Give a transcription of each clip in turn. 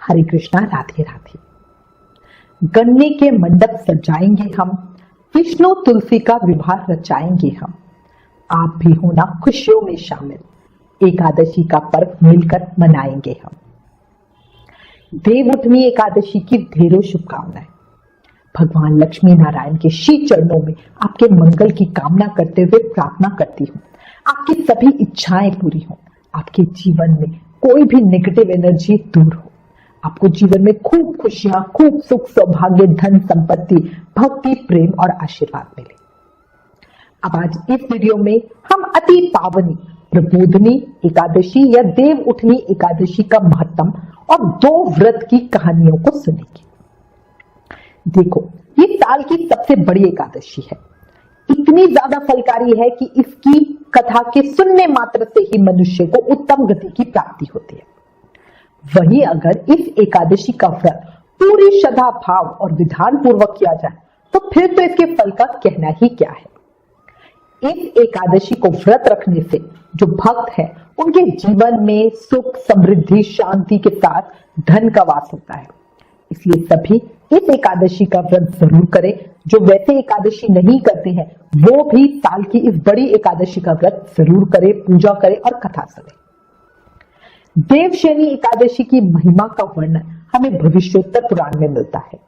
हरे कृष्णा, राधे राधे। गन्ने के मंडप सजाएंगे हम, विष्णु तुलसी का विवाह रचाएंगे हम। आप भी होना खुशियों में शामिल, एकादशी का पर्व मिलकर मनाएंगे हम। देवउठनी एकादशी की ढेरों शुभकामनाएं। भगवान लक्ष्मी नारायण के श्री चरणों में आपके मंगल की कामना करते हुए प्रार्थना करती हूँ, आपकी सभी इच्छाएं पूरी हों, आपके जीवन में कोई भी नेगेटिव एनर्जी दूर हो, आपको जीवन में खूब खुशियां, खूब सुख, सौभाग्य, धन, संपत्ति, भक्ति, प्रेम और आशीर्वाद मिले। अब आज इस वीडियो में हम अति पावनी प्रबोधनी एकादशी या देव उठनी एकादशी का महत्व और दो व्रत की कहानियों को सुनेंगे। देखो, ये साल की सबसे बड़ी एकादशी है, इतनी ज्यादा फलकारी है कि इसकी कथा के सुनने मात्र से ही मनुष्य को उत्तम गति की प्राप्ति होती है। वहीं अगर इस एकादशी का व्रत पूरी श्रद्धा भाव और विधान पूर्वक किया जाए तो फिर तो इसके फल का कहना ही क्या है। इस एकादशी को व्रत रखने से जो भक्त है उनके जीवन में सुख, समृद्धि, शांति के साथ धन का वास होता है। इसलिए सभी इस एकादशी का व्रत जरूर करें। जो वैसे एकादशी नहीं करते हैं वो भी साल की इस बड़ी एकादशी का व्रत जरूर करें, पूजा करें और कथा सुने। देवशयनी एकादशी की महिमा का वर्णन हमें भविष्योत्तर पुराण में मिलता है।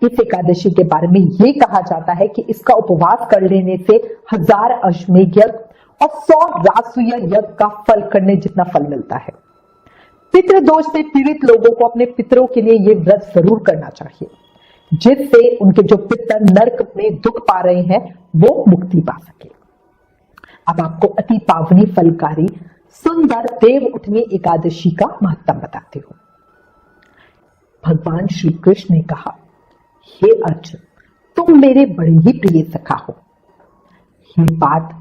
इस एकादशी के बारे में यह कहा जाता है कि इसका उपवास कर लेने से 1000 अश्वमेध यज्ञ और 100 राजसूय यज्ञ का फल करने जितना फल मिलता है। पितृदोष से पीड़ित लोगों को अपने पितरों के लिए यह व्रत जरूर करना चाहिए, जिससे उनके जो पितर नरक में दुख पा रहे हैं वो मुक्ति पा सके। अब आपको अति पावनी, फलकारी, सुंदर देव उठनी एकादशी का महत्व बताते हो। भगवान श्री कृष्ण ने कहा, हे अर्जुन, तुम मेरे बड़े ही प्रिय सखा हो। हे पार्थ,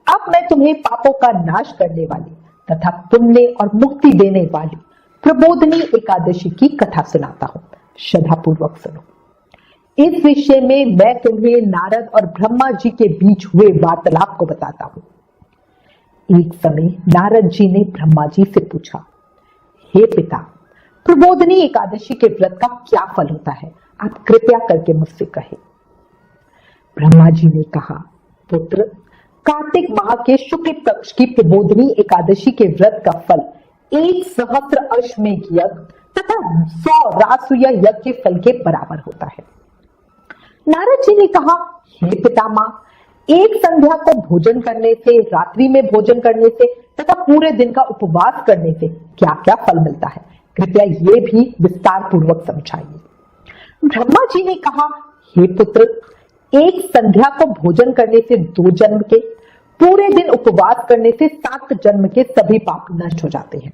अब मैं तुम्हें पापों का नाश करने वाली तथा पुण्य और मुक्ति देने वाली प्रबोधनी एकादशी की कथा सुनाता हूं, श्रद्धा पूर्वक सुनो। इस विषय में मैं तुम्हें नारद और ब्रह्मा जी के बीच हुए वार्तालाप को बताता हूं। एक समय नारद जी ने ब्रह्मा जी से पूछा, हे पिता, प्रबोधनी एकादशी के व्रत का क्या फल होता है, आप कृपया करके मुझसे कहे। ब्रह्मा जी ने कहा, पुत्र, कार्तिक माह के शुक्ल पक्ष की प्रबोधनी एकादशी के व्रत का फल 1 सहस्त्र अश्वमेध यज्ञ तथा 100 राजसूय यज्ञ के फल के बराबर होता है। नारद जी ने कहा, हे पितामह, एक संध्या को भोजन करने से, रात्रि में भोजन करने से तथा पूरे दिन का उपवास करने से क्या क्या फल मिलता है, कृपया ये भी विस्तार पूर्वक समझाइए। ब्रह्मा जी ने कहा, हे पुत्र, एक संध्या को भोजन करने से 2 जन्म के, पूरे दिन उपवास करने से 7 जन्म के सभी पाप नष्ट हो जाते हैं।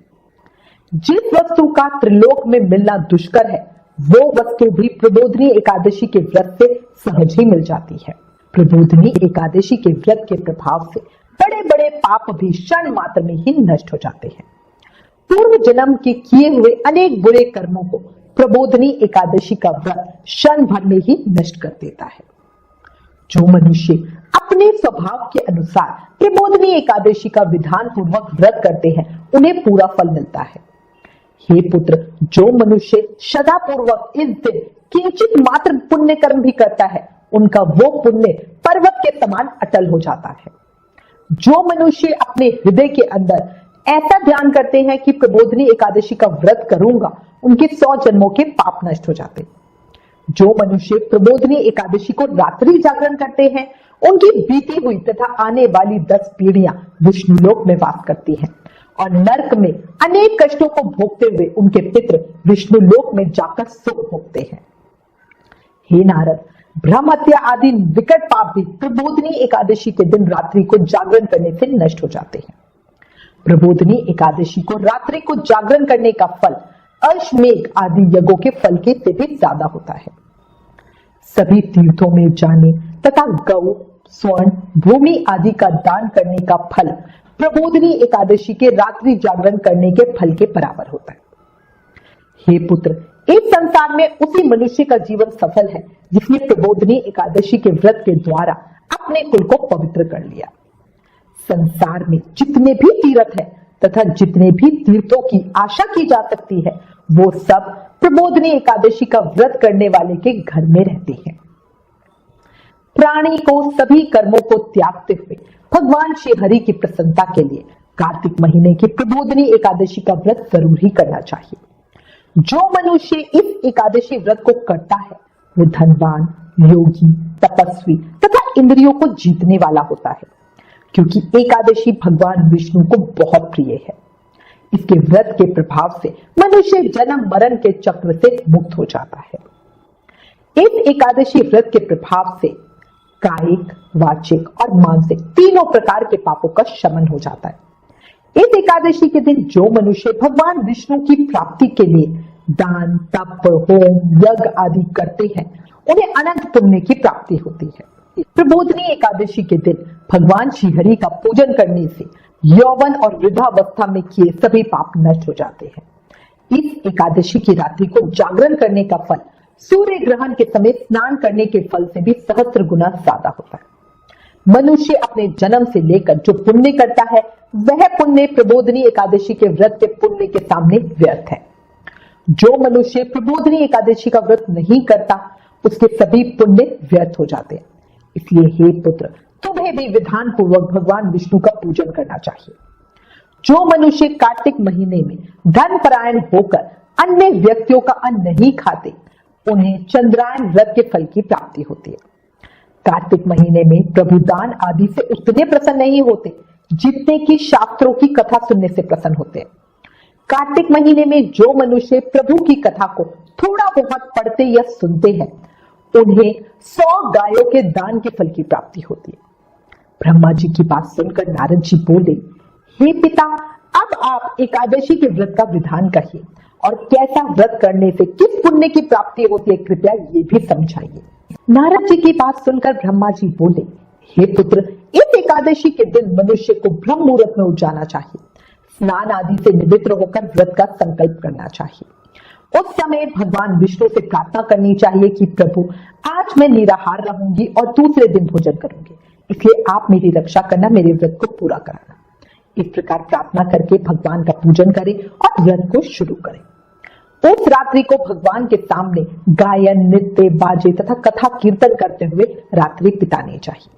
जिस वस्तु का त्रिलोक में मिलना दुष्कर है वो वस्तु भी प्रबोधनी एकादशी के व्रत से सहज ही मिल जाती है। प्रबोधनी एकादशी के व्रत के प्रभाव से बड़े बड़े पाप भी क्षण मात्र में ही नष्ट हो जाते हैं। पूर्व जन्म के किए हुए अनेक बुरे कर्मों को प्रबोधनी एकादशी का व्रत क्षण भर में ही नष्ट कर देता है। जो मनुष्य अपने स्वभाव के अनुसार प्रबोधनी एकादशी का विधान पूर्वक व्रत करते हैं उन्हें पूरा फल मिलता है। हे पुत्र, जो मनुष्य श्रद्धा पूर्वक इस दिन किंचित मात्र पुण्य कर्म भी करता है उनका वो पुण्य पर्वत के समान अटल हो जाता है। जो मनुष्य अपने हृदय के अंदर ऐसा ध्यान करते हैं कि प्रबोधनी एकादशी का व्रत करूंगा, उनके 100 जन्मों के पाप नष्ट हो जाते हैं। जो मनुष्य प्रबोधनी एकादशी को रात्रि जागरण करते हैं उनकी बीती हुई तथा आने वाली 10 पीढ़ियां विष्णुलोक में वास करती हैं और नरक में अनेक कष्टों को भोगते हुए उनके पितृ विष्णुलोक में जाकर सुख भोगते हैं। हे नारद, ब्रह्म हत्या आदि विकट पाप भी प्रबोधनी एकादशी के दिन रात्रि को जागरण करने से नष्ट हो जाते हैं। प्रबोधनी एकादशी को रात्रि को जागरण करने का फल अश्वमेध आदि यज्ञों के फल के से भी ज्यादा होता है। सभी तीर्थों में जाने तथा गौ, स्वर्ण, भूमि आदि का दान करने का फल प्रबोधनी एकादशी के रात्रि जागरण करने के फल के बराबर होता है। हे पुत्र, इस संसार में उसी मनुष्य का जीवन सफल है जिसने प्रबोधनी एकादशी के व्रत के द्वारा अपने कुल को पवित्र कर लिया। संसार में जितने भी तीर्थ है तथा जितने भी तीर्थों की आशा की जा सकती है वो सब प्रबोधनी एकादशी का व्रत करने वाले के घर में रहते हैं। प्राणी को सभी कर्मों को त्यागते हुए भगवान श्री हरि की प्रसन्नता के लिए कार्तिक महीने की प्रबोधनी एकादशी का व्रत जरूर ही करना चाहिए। जो मनुष्य इस एकादशी व्रत को करता है वो धनवान, योगी, तपस्वी तथा इंद्रियों को जीतने वाला होता है, क्योंकि एकादशी भगवान विष्णु को बहुत प्रिय है। इसके व्रत के प्रभाव से मनुष्य जन्म मरण के चक्र से मुक्त हो जाता है। इस एकादशी व्रत के प्रभाव से कायिक, वाचिक और मानसिक तीनों प्रकार के पापों का शमन हो जाता है। इस एकादशी के दिन जो मनुष्य भगवान विष्णु की प्राप्ति के लिए दान, तप, होम, यज्ञ आदि करते हैं उन्हें अनंत पुण्य की प्राप्ति होती है। प्रबोधनी एकादशी के दिन भगवान श्रीहरि का पूजन करने से यौवन और वृद्धावस्था में किए सभी पाप नष्ट हो जाते हैं। इस एकादशी की रात्रि को जागरण करने का फल सूर्य ग्रहण के समय स्नान करने के फल से भी सहस्त्र गुना ज्यादा होता है। मनुष्य अपने जन्म से लेकर जो पुण्य करता है वह पुण्य प्रबोधनी एकादशी के व्रत के पुण्य के सामने व्यर्थ है। जो मनुष्य प्रबोधनी एकादशी का व्रत नहीं करता उसके सभी पुण्य व्यर्थ हो जाते हैं। इसलिए हे पुत्र, तुम्हें भी विधान पूर्वक भगवान विष्णु का पूजन करना चाहिए। जो मनुष्य कार्तिक महीने में धन परायण होकर अन्य व्यक्तियों का अन्न नहीं खाते उन्हें चंद्रायन व्रत के फल की प्राप्ति होती है। कार्तिक महीने में प्रभु दान आदि से उतने प्रसन्न नहीं होते जितने कि शास्त्रों की कथा सुनने से प्रसन्न होते हैं। कार्तिक महीने में जो मनुष्य प्रभु की कथा को थोड़ा बहुत पढ़ते या सुनते हैं उन्हें 100 गायों के दान के फल की प्राप्ति होती है। ब्रह्मा जी की बात सुनकर नारद जी बोले, हे पिता, अब आप एकादशी के व्रत का विधान कहिए और कैसा व्रत करने से किस पुण्य की प्राप्ति होती है, कृपया ये भी समझाइए। नारद जी की बात सुनकर ब्रह्मा जी बोले, हे पुत्र, इस एकादशी के दिन मनुष्य को ब्रह्म मुहूर्त में उठ जाना चाहिए। स्नान आदि से निवृत्त होकर व्रत का संकल्प करना चाहिए। उस समय भगवान विष्णु से प्रार्थना करनी चाहिए कि प्रभु, आज मैं निराहार रहूंगी और दूसरे दिन भोजन करूंगी, इसलिए आप मेरी रक्षा करना, मेरे व्रत को पूरा कराना। इस प्रकार प्रार्थना करके भगवान का पूजन करें और व्रत को शुरू करें। उस रात्रि को भगवान के सामने गायन, नृत्य, बाजे तथा कथा कीर्तन करते हुए रात्रि बितानी चाहिए।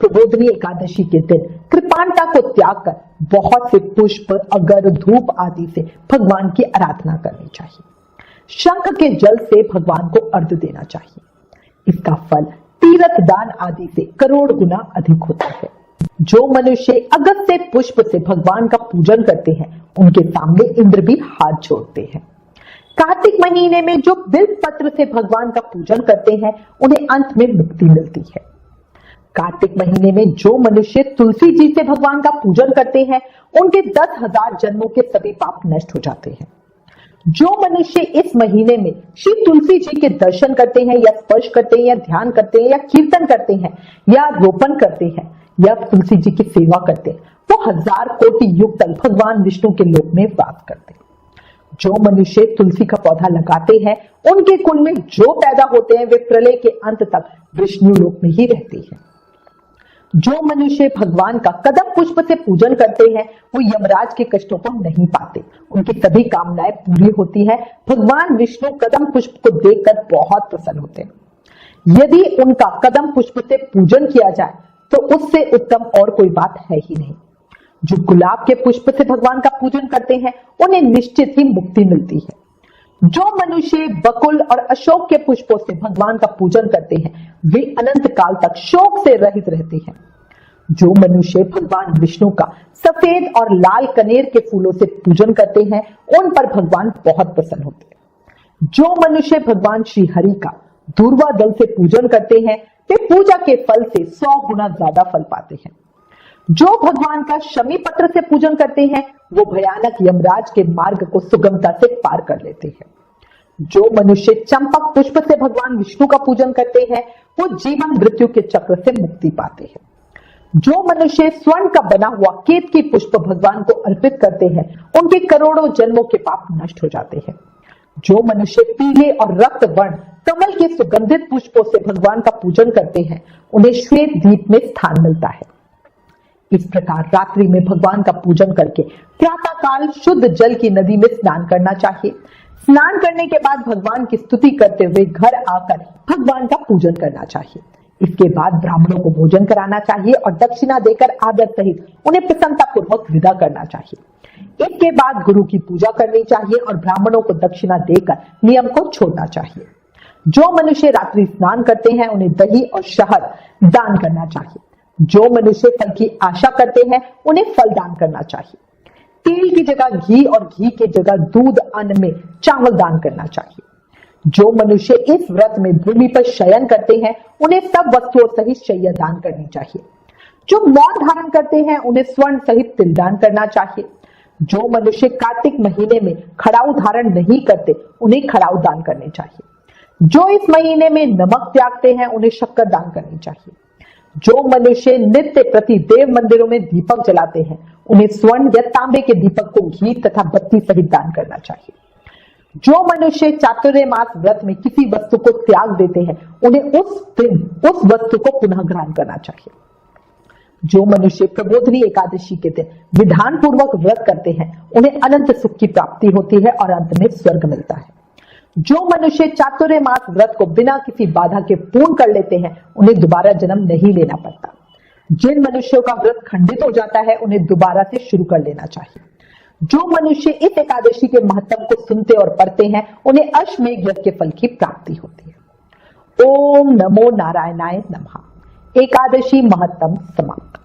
प्रबोधनी एकादशी के दिन कृपाणता को त्याग कर बहुत से पुष्प, अगर, धूप आदि से भगवान की आराधना करनी चाहिए। शंख के जल से भगवान को अर्घ्य देना चाहिए। इसका फल तीर्थ दान आदि से करोड़ गुना अधिक होता है। जो मनुष्य अगस्त्य पुष्प से भगवान का पूजन करते हैं उनके सामने इंद्र भी हाथ जोड़ते हैं। कार्तिक महीने में जो बिल्व पत्र से भगवान का पूजन करते हैं उन्हें अंत में मुक्ति मिलती है। कार्तिक महीने में जो मनुष्य तुलसी जी से भगवान का पूजन करते हैं उनके 10,000 जन्मों के सभी पाप नष्ट हो जाते हैं। जो मनुष्य इस महीने में श्री तुलसी जी के दर्शन करते हैं या स्पर्श करते हैं या ध्यान करते हैं या कीर्तन करते हैं या रोपण करते हैं या तुलसी जी की सेवा करते हैं वो 1000 कोटि युग तक भगवान विष्णु के लोक में वास करते हैं। जो मनुष्य तुलसी का पौधा लगाते हैं उनके कुल में जो पैदा होते हैं वे प्रलय के अंत तक विष्णु लोक में ही रहते हैं। जो मनुष्य भगवान का कदम पुष्प से पूजन करते हैं वो यमराज के कष्टों को नहीं पाते, उनकी सभी कामनाएं पूरी होती है। भगवान विष्णु कदम पुष्प को देखकर बहुत प्रसन्न होते हैं। यदि उनका कदम पुष्प से पूजन किया जाए तो उससे उत्तम और कोई बात है ही नहीं। जो गुलाब के पुष्प से भगवान का पूजन करते हैं उन्हें निश्चित ही मुक्ति मिलती है। जो मनुष्य बकुल और अशोक के पुष्पों से भगवान का पूजन करते हैं वे अनंत काल तक शोक से रहित रहते हैं। जो मनुष्य भगवान विष्णु का सफेद और लाल कनेर के फूलों से पूजन करते हैं उन पर भगवान बहुत प्रसन्न होते हैं। जो मनुष्य भगवान श्री हरि का दूर्वा दल से पूजन करते हैं वे पूजा के फल से 100 गुना ज्यादा फल पाते हैं। जो भगवान का शमी पत्र से पूजन करते हैं वो भयानक यमराज के मार्ग को सुगमता से पार कर लेते हैं। जो मनुष्य चंपक पुष्प से भगवान विष्णु का पूजन करते हैं वो जीवन मृत्यु के चक्र से मुक्ति पाते हैं। जो मनुष्य स्वर्ण का बना हुआ केतकी पुष्प भगवान को अर्पित करते हैं उनके करोड़ों जन्मों के पाप नष्ट हो जाते हैं। जो मनुष्य पीले और रक्त वर्ण कमल के सुगंधित पुष्पों से भगवान का पूजन करते हैं उन्हें श्वेत द्वीप में स्थान मिलता है। इस प्रकार रात्रि में भगवान का पूजन करके प्रातः काल शुद्ध जल की नदी में स्नान करना चाहिए। स्नान करने के बाद भगवान की स्तुति करते हुए घर आकर भगवान का पूजन करना चाहिए। इसके बाद ब्राह्मणों को भोजन कराना चाहिए और दक्षिणा देकर आदर सहित उन्हें प्रसन्नता पूर्वक विदा करना चाहिए। इसके बाद गुरु की पूजा करनी चाहिए और ब्राह्मणों को दक्षिणा देकर नियम को छोड़ना चाहिए। जो मनुष्य रात्रि स्नान करते हैं उन्हें दही और शहद दान करना चाहिए। जो मनुष्य फल की आशा करते हैं उन्हें फल दान करना चाहिए। तेल की जगह घी और घी की जगह दूध, अन्न में चावल दान करना चाहिए। जो मनुष्य इस व्रत में भूमि पर शयन करते हैं उन्हें सब वस्तुओं सहित शैया दान करनी चाहिए। जो मौन धारण करते हैं उन्हें स्वर्ण सहित तिल दान करना चाहिए। जो मनुष्य कार्तिक महीने में खड़ाऊ धारण नहीं करते उन्हें खड़ाऊ दान करने चाहिए। जो इस महीने में नमक त्यागते हैं उन्हें शक्कर दान करनी चाहिए। जो मनुष्य नित्य प्रति देव मंदिरों में दीपक जलाते हैं उन्हें स्वर्ण या तांबे के दीपक को घी तथा बत्ती सहित दान करना चाहिए। जो मनुष्य चातुर्मास व्रत में किसी वस्तु को त्याग देते हैं उन्हें उस दिन उस वस्तु को पुनः ग्रहण करना चाहिए। जो मनुष्य प्रबोधनी एकादशी के दिन विधान पूर्वक व्रत करते हैं उन्हें अनंत सुख की प्राप्ति होती है और अंत में स्वर्ग मिलता है। जो मनुष्य चातुर्मास व्रत को बिना किसी बाधा के पूर्ण कर लेते हैं उन्हें दोबारा जन्म नहीं लेना पड़ता। जिन मनुष्यों का व्रत खंडित हो जाता है उन्हें दोबारा से शुरू कर लेना चाहिए। जो मनुष्य इस एकादशी के महत्व को सुनते और पढ़ते हैं उन्हें अश्वमेध यज्ञ के फल की प्राप्ति होती है। ओम नमो नारायणाय नमः। एकादशी महत्व समाप्त।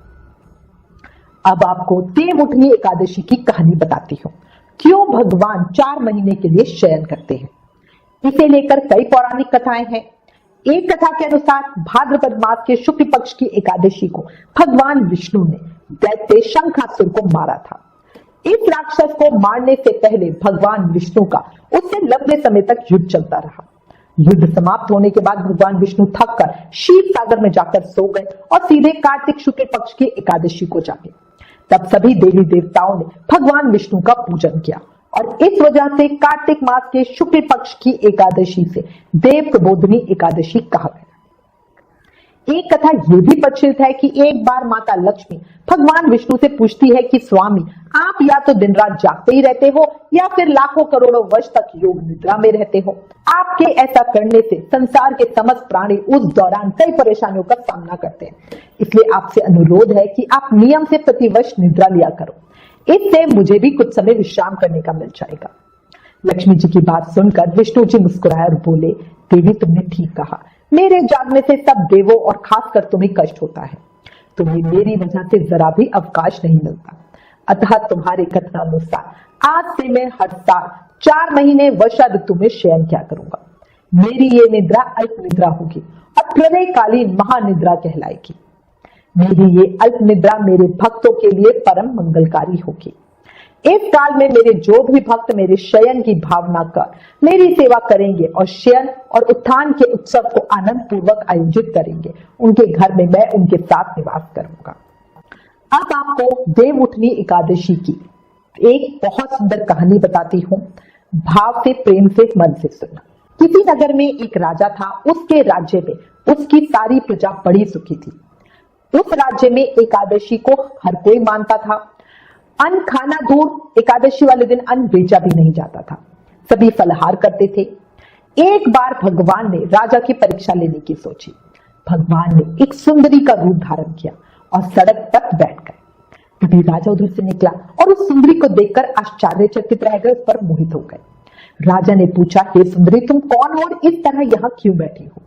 अब आपको देवउठनी एकादशी की कहानी बताती हूँ। क्यों भगवान 4 महीने के लिए शयन करते हैं, इसे लेकर कई पौराणिक कथाएं हैं। एक कथा के अनुसार भाद्रपद मास के शुक्ल पक्ष की एकादशी को भगवान विष्णु ने दैत्य शंखासुर को मारा था। इस राक्षस को मारने से पहले भगवान विष्णु का उससे लंबे समय तक युद्ध चलता रहा। युद्ध समाप्त होने के बाद भगवान विष्णु थककर क्षीर सागर में जाकर सो गए और सीधे कार्तिक शुक्ल पक्ष की एकादशी को जागे। तब सभी देवी देवताओं ने भगवान विष्णु का पूजन किया और इस वजह से कार्तिक मास के शुक्ल पक्ष की एकादशी से देव प्रबोधनी एकादशी कहा गया। एक कथा यह भी प्रचलित है कि एक बार माता लक्ष्मी भगवान विष्णु से पूछती है कि स्वामी, आप या तो दिन रात जागते ही रहते हो या फिर लाखों करोड़ों वर्ष तक योग निद्रा में रहते हो। आपके ऐसा करने से संसार के समस्त प्राणी उस दौरान कई परेशानियों का सामना करते हैं। इसलिए आपसे अनुरोध है कि आप नियम से प्रतिवर्ष निद्रा लिया करो, इससे मुझे भी कुछ समय विश्राम करने का मिल जाएगा। लक्ष्मी जी की बात सुनकर विष्णु जी मुस्कुराए और बोले, देवी तुमने ठीक कहा, मेरे जागने से सब देवों और खासकर तुम्हें कष्ट होता है। तुम्हें मेरी वजह से जरा भी अवकाश नहीं मिलता। अतः तुम्हारे कथनानुसार आज से मैं हर साल 4 महीने वर्षा ऋतु में शयन किया करूंगा। मेरी ये निद्रा अल्प निद्रा होगी और प्रलयकालीन महानिद्रा कहलाएगी। मेरी ये अल्प निद्रा मेरे भक्तों के लिए परम मंगलकारी होगी। इस काल में मेरे जो भी भक्त मेरे शयन की भावना कर मेरी सेवा करेंगे और शयन और उत्थान के उत्सव को आनंद पूर्वक आयोजित करेंगे, उनके घर में मैं उनके साथ निवास करूंगा। अब आपको देवउठनी एकादशी की एक बहुत सुंदर कहानी बताती हूँ। भाव से, प्रेम से, मन से सुनना। किसी नगर में एक राजा था। उसके राज्य में उसकी सारी प्रजा बड़ी सुखी थी। उस राज्य में एकादशी को हर कोई मानता था। अन्न खाना दूर, एकादशी वाले दिन अन्न बेचा भी नहीं जाता था। सभी फलाहार करते थे। एक बार भगवान ने राजा की परीक्षा लेने की सोची। भगवान ने एक सुंदरी का रूप धारण किया और सड़क पर बैठ गए। तभी राजा उधर से निकला और उस सुंदरी को देखकर आश्चर्यचकित रह गए, उस पर मोहित हो गए। राजा ने पूछा, हे सुंदरी, तुम कौन हो और इस तरह यहाँ क्यों बैठी हो?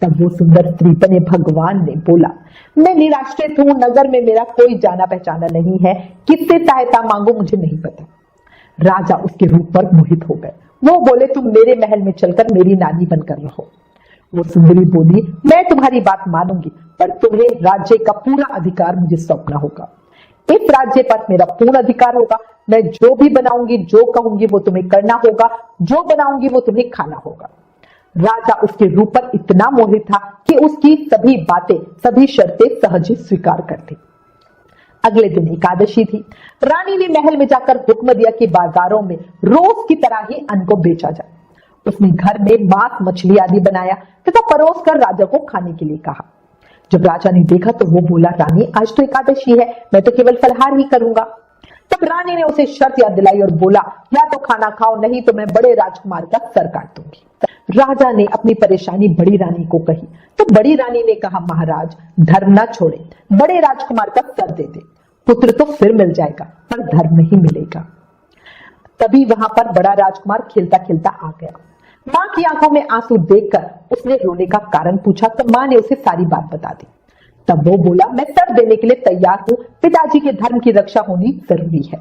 तब वो सुंदर स्त्री बने भगवान ने बोला, मैं निराश्रित हूँ, नगर में मेरा कोई जाना पहचाना नहीं है, किससे सहायता मांगू मुझे नहीं पता। राजा उसके रूप पर मोहित हो गए। वो बोले, तुम मेरे महल में चलकर मेरी नानी बनकर रहो। वो सुंदरी बोली, मैं तुम्हारी बात मानूंगी, पर तुम्हें राज्य का पूरा अधिकार मुझे सौंपना होगा। इस राज्य पर मेरा पूर्ण अधिकार होगा। मैं जो भी बनाऊंगी, जो कहूंगी वो तुम्हें करना होगा, जो बनाऊंगी वो तुम्हें खाना होगा। राजा उसके रूप पर इतना मोहित था कि उसकी सभी बातें, सभी शर्तें सहज स्वीकार कर दी। अगले दिन एकादशी थी। रानी ने महल में जाकर हुक्म दिया कि बाजारों में रोज की तरह ही अन्न को बेचा जाए। उसने घर में मांस, मछली आदि बनाया तथा परोस कर राजा को खाने के लिए कहा। जब राजा ने देखा तो वो बोला, रानी आज तो एकादशी है, मैं तो केवल फलहार ही करूंगा। तब रानी ने उसे शर्त याद दिलाई और बोला, या तो खाना खाओ, नहीं तो मैं बड़े राजकुमार का सर काट दूंगी। राजा ने अपनी परेशानी बड़ी रानी को कही तो बड़ी रानी ने कहा, महाराज धर्म न छोड़े, बड़े राजकुमार का सर दे दे, पुत्र तो फिर मिल जाएगा पर धर्म नहीं मिलेगा। तभी वहां पर बड़ा राजकुमार खेलता खेलता आ गया। मां की आंखों में आंसू देखकर उसने रोने का कारण पूछा तो मां ने उसे सारी बात बता दी। तब वो बोला, मैं सर देने के लिए तैयार हूं, पिताजी के धर्म की रक्षा होनी जरूरी है।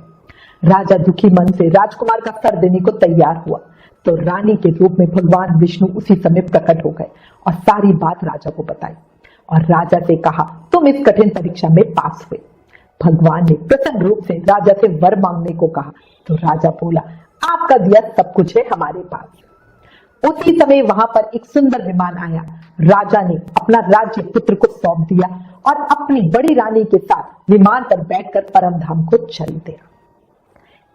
राजा दुखी मन से राजकुमार का सर देने को तैयार हुआ तो रानी के रूप में भगवान विष्णु उसी समय प्रकट हो गए और सारी बात राजा को बताई और राजा से कहा, तुम इस कठिन परीक्षा में पास हुए। भगवान ने प्रसन्न रूप से राजा से वर मांगने को कहा तो राजा बोला, आपका दिया सब कुछ है हमारे पास। उसी समय वहां पर एक सुंदर विमान आया। राजा ने अपना राज्य पुत्र को सौंप दिया और अपनी बड़ी रानी के साथ विमान पर बैठकर परम धाम को चल दिया।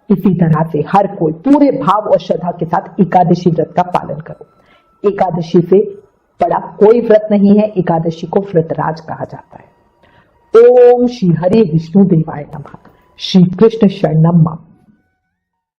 इसी तरह से हर कोई पूरे भाव और श्रद्धा के साथ एकादशी व्रत का पालन करो। एकादशी से बड़ा कोई व्रत नहीं है। एकादशी को व्रतराज कहा जाता है। ओम श्री हरि विष्णु देवाय नमः। श्री कृष्ण शरणम मम।